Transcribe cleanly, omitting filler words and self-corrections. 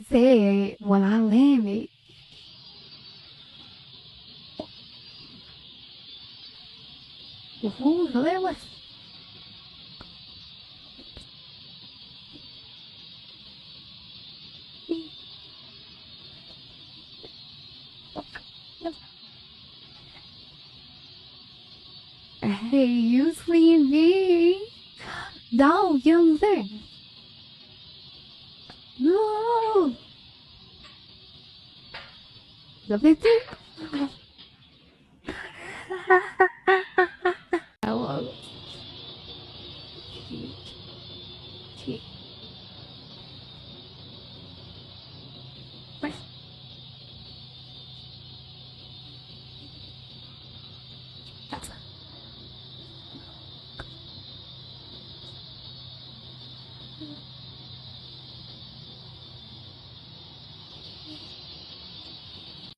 Say when I leave it. Who's Lewis? Hey, you seeing me? No, young thing. No. The victim.